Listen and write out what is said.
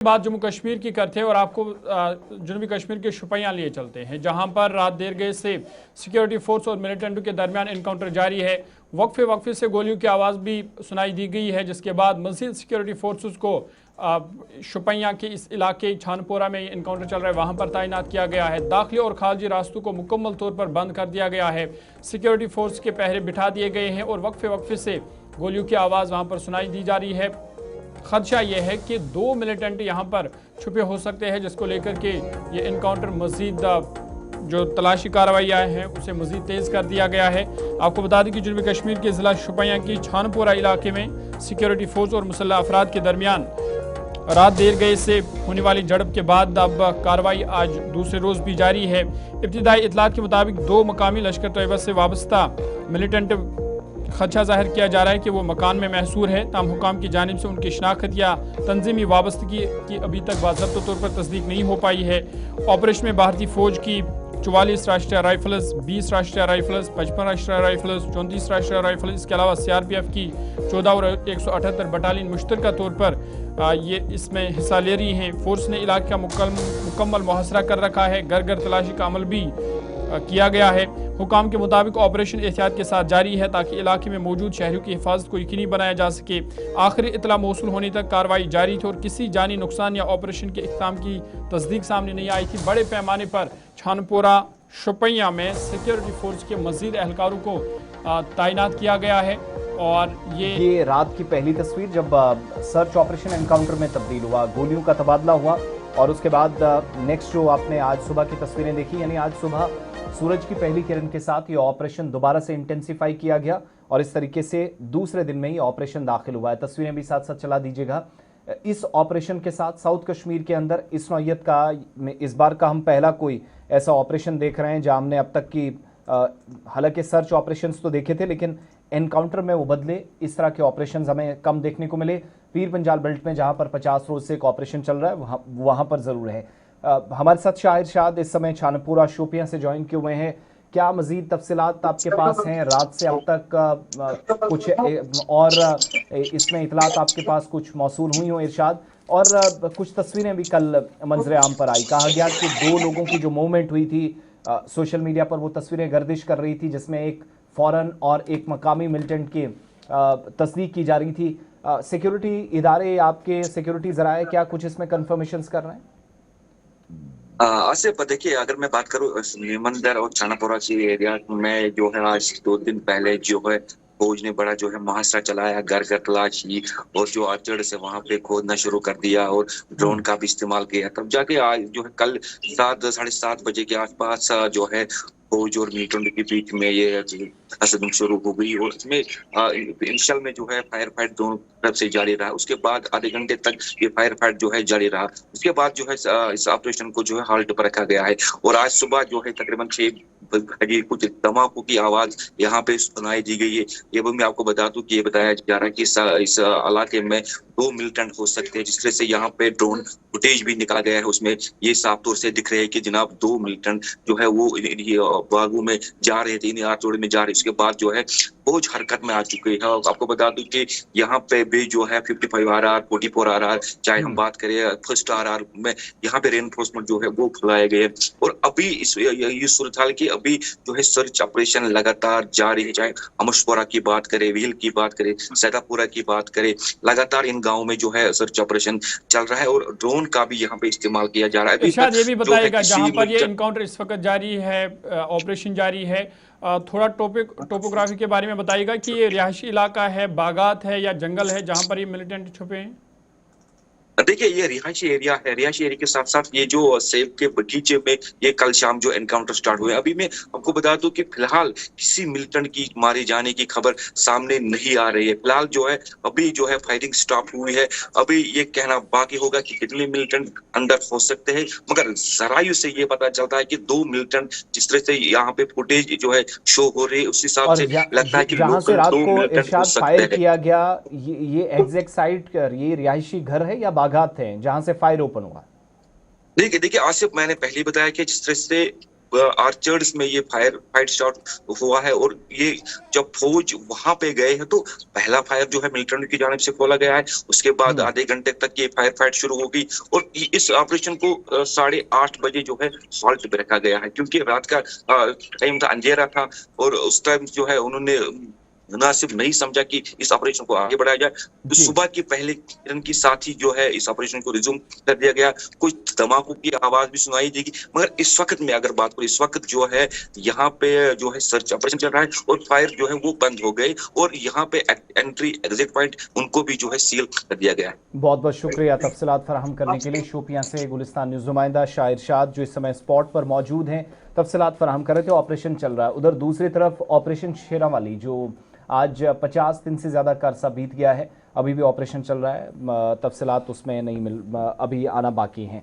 बात जम्मू कश्मीर की करते हैं और आपको जनूबी कश्मीर के शुपियां लिए चलते हैं, जहां पर रात देर गए से सिक्योरिटी फोर्स और मिलिटेंटों के दरमियान एनकाउंटर जारी है। वक्फे से गोलियों की आवाज़ भी सुनाई दी गई है, जिसके बाद मज़ीद सिक्योरिटी फोर्सेस को शुपियां के इस इलाके छानपोरा में एनकाउंटर चल रहा है वहां पर तैनात किया गया है। दाखिली और खारजी रास्तों को मुकम्मल तौर पर बंद कर दिया गया है। सिक्योरिटी फोर्स के पहरे बिठा दिए गए हैं और वक्फे से गोलियों की आवाज़ वहां पर सुनाई दी जा रही है। खदशा यह है कि 2 मिलिटेंट यहाँ पर छुपे हो सकते हैं, जिसको लेकर के ये इनकाउंटर मजीद जो तलाशी कार्रवाइयाँ हैं उसे मजीद तेज़ कर दिया गया है। आपको बता दें कि जनूबी कश्मीर के ज़िला शुपियां की छानपोरा इलाके में सिक्योरिटी फोर्स और मुसल्लह अफराद के दरमियान रात देर गए से होने वाली झड़प के बाद अब कार्रवाई आज दूसरे रोज़ भी जारी है। इब्तिदाई इतलात के मुताबिक 2 मकामी लश्कर तैयबा से वाबस्ता मिलिटेंट खदशा जाहिर किया जा रहा है कि वो मकान में महसूर है, ताम हुकाम की जानिब से उनकी शनाख्त या तंजीमी वाबस्तगी की अभी तक बाज़ाब्ता तौर पर तस्दीक नहीं हो पाई है। ऑपरेशन में भारतीय फ़ौज की 44 राष्ट्रीय राइफल्स, 20 राष्ट्रीय राइफल्स, 55 राष्ट्रीय राइफल्स, 34 राष्ट्रीय राइफल्स, इसके अलावा CRPF की 14 और 178 बटालियन मुश्तरका तौर पर ये इसमें हिस्सा ले रही हैं। फोर्स ने इलाके का मुकम्मल मुहासरा कर रखा है। घर घर तलाशी का अमल भी किया गया है। हुकाम के मुताबिक ऑपरेशन एहतियात के साथ जारी है ताकि इलाके में मौजूद शहरों की हिफाजत को यकीनी बनाया जा सके। आखिरी इतला मौसूल होने तक कार्रवाई जारी थी और किसी जानी नुकसान या ऑपरेशन के इख्तिताम की तस्दीक सामने नहीं आई थी। बड़े पैमाने पर छानपोरा शुपियां में सिक्योरिटी फोर्स के मजीद एहलकारों को तैनात किया गया है। और ये रात की पहली तस्वीर जब सर्च ऑपरेशन एनकाउंटर में तब्दील हुआ, गोलियों का तबादला हुआ और उसके बाद नेक्स्ट जो आपने आज सुबह की तस्वीरें देखी, यानी आज सुबह सूरज की पहली किरण के साथ ये ऑपरेशन दोबारा से इंटेंसिफाई किया गया और इस तरीके से दूसरे दिन में ही ऑपरेशन दाखिल हुआ है। तस्वीरें भी साथ साथ चला दीजिएगा। इस ऑपरेशन के साथ साउथ कश्मीर के अंदर इस नौयत का इस बार का हम पहला कोई ऐसा ऑपरेशन देख रहे हैं जहां हमने अब तक की हालांकि सर्च ऑपरेशंस तो देखे थे, लेकिन एनकाउंटर में वो बदले इस तरह के ऑपरेशंस हमें कम देखने को मिले। पीर पंजाल बेल्ट में जहां पर 50 रोज से एक ऑपरेशन चल रहा है वहां पर जरूर है। हमारे साथ शाहिर शाद इस समय छानपुरा शोपियां से ज्वाइन किए हुए हैं। क्या मजीद तफसीलात आपके पास हैं? रात से अब तक कुछ और इसमें इतलात आपके पास कुछ मौसूल हुई हो इरशाद? और कुछ तस्वीरें भी कल मंजर आम पर आई, कहा गया कि 2 लोगों की जो मूवमेंट हुई थी सोशल मीडिया पर वो तस्वीरें गर्दिश कर रही थी, जिसमें एक फॉरेन और एक मकामी मिलिटेंट की तस्दीक की जा रही थी। सिक्योरिटी इदारे, आपके सिक्योरिटी जराए क्या कुछ इसमें कंफर्मेशंस कर रहे हैं? आसिफ, देखिए, अगर मैं बात करूँ मेमनदर और छानापोरा की एरिया में जो है आज 2 दिन पहले जो है फौज ने बड़ा जो है मुहासरा चलाया, घर घर तलाशी और जो आर्चर्ड से वहां पे खोदना शुरू कर दिया और ड्रोन का भी इस्तेमाल किया। तब जाके आज जो है कल 7 साढ़े 7 बजे के आसपास जो है फौज और मिलिटेंट के बीच में ये हसदम शुरू हो गई और इसमें इनिशियल में जो है फायर फाइट दोनों तरफ से जारी रहा। उसके बाद आधे घंटे तक ये फायर फाइट जो है जारी रहा। उसके बाद जो है इस ऑपरेशन को जो है हाल्ट पर रखा गया है और आज सुबह जो है तकरीबन 6 बजे कुछ धमाकों की आवाज यहाँ पे सुनाई दी गई है। ये भी मैं आपको बता दूं कि ये बताया जा रहा है कि इस इलाके में 2 मिलिटेंट हो सकते हैं, जिस तरह से यहाँ पे ड्रोन फुटेज भी निकाला गया है। उसमें ये साफ तौर से दिख रहे हैं कि जनाब 2 मिलिटेंट जो है वो बागों में जा रहे थे, इन आरचोड़े में जा रहे। उसके बाद जो है फौज हरकत में आ चुके हैं। आपको बता दूं कि यहाँ पे भी जो है 55 RR, 44 RR, चाहे हम बात करें फर्स्ट RR में, यहाँ पे रेनफोर्समेंट जो है वो फैलाए गए। और अभी इस सूरत हाल की अभी जो है सर्च ऑपरेशन लगातार जारी है। चाहे अमशपुरा की बात करें, व्हील की बात करें, सैदापुरा की बात करें, लगातार इन गाँव में जो है सर्च ऑपरेशन चल रहा है और ड्रोन का भी यहाँ पे इस्तेमाल किया जा रहा है। शायद ये भी बताइएगा, जहाँ पर ये इनकाउंटर इस वक्त जारी है, ऑपरेशन जारी है, थोड़ा टोपोग्राफी के बारे में बताइएगा कि ये रिहायशी इलाका है, बागात है या जंगल है जहाँ पर ये मिलिटेंट छुपे हैं? देखिए, ये रिहायशी एरिया है। रिहायशी एरिया के साथ साथ ये जो सेब के बगीचे में ये कल शाम जो एनकाउंटर स्टार्ट हुए। अभी मैं आपको बता दूं कि फिलहाल किसी मिलिटेंट की मारे जाने की खबर सामने नहीं आ रही है। फिलहाल जो है अभी जो है फायरिंग स्टॉप हुई है। अभी ये कहना बाकी होगा कि कितने मिलिटेंट अंदर हो सकते हैं, मगर जरायु से ये पता चलता है कि 2 मिलिटेंट जिस तरह से यहाँ पे फुटेज जो है शो हो रही है उस हिसाब से लगता है कि जहाँ से रात को इरशाद फायर किया गया, ये एग्जैक्ट साइट ये रिहायशी घर है या बागात है जहां से फायर ओपन हुआ? देखिए आसिफ, मैंने पहले बताया कि जिस तरह से आर्चर्स में ये फाइट स्टार्ट हुआ है। और ये जब फौज वहां पे गए हैं तो पहला फायर जो है मिलिटेंट की जानिब से खोला गया है, उसके बाद आधे घंटे तक ये फाइट शुरू हो गई और इस ऑपरेशन को 8:30 बजे जो है हॉल्ट पे रखा गया है, क्योंकि रात का टाइम था, अंधेरा था और उस टाइम जो है उन्होंने मुनासिब नहीं समझा कि इस ऑपरेशन को आगे बढ़ाया जाए। तो सुबह की पहले किरण के साथ ही जो है इस ऑपरेशन को रिज्यूम कर दिया गया। कुछ धमाकों की आवाज भी सुनाई देगी, मगर इस वक्त में अगर बात करें, इस वक्त जो है यहाँ पे जो है सर्च ऑपरेशन चल रहा है और फायर जो है वो बंद हो गए और यहाँ पे एंट्री एग्जिट पॉइंट उनको भी जो है सील कर दिया गया है। बहुत बहुत शुक्रिया तफसीलात फराहम करने के लिए। शोपियां से गुलिस्तान न्यूज़ नुमाइंदा शाह इरशाद जो इस समय स्पॉट पर मौजूद हैं, तफसीलात फराहम कर रहे थे। ऑपरेशन चल रहा है। उधर दूसरी तरफ ऑपरेशन शेरावाली जो आज 50 दिन से ज़्यादा का अरसा बीत गया है, अभी भी ऑपरेशन चल रहा है। तफसीलात उसमें नहीं अभी आना बाकी हैं।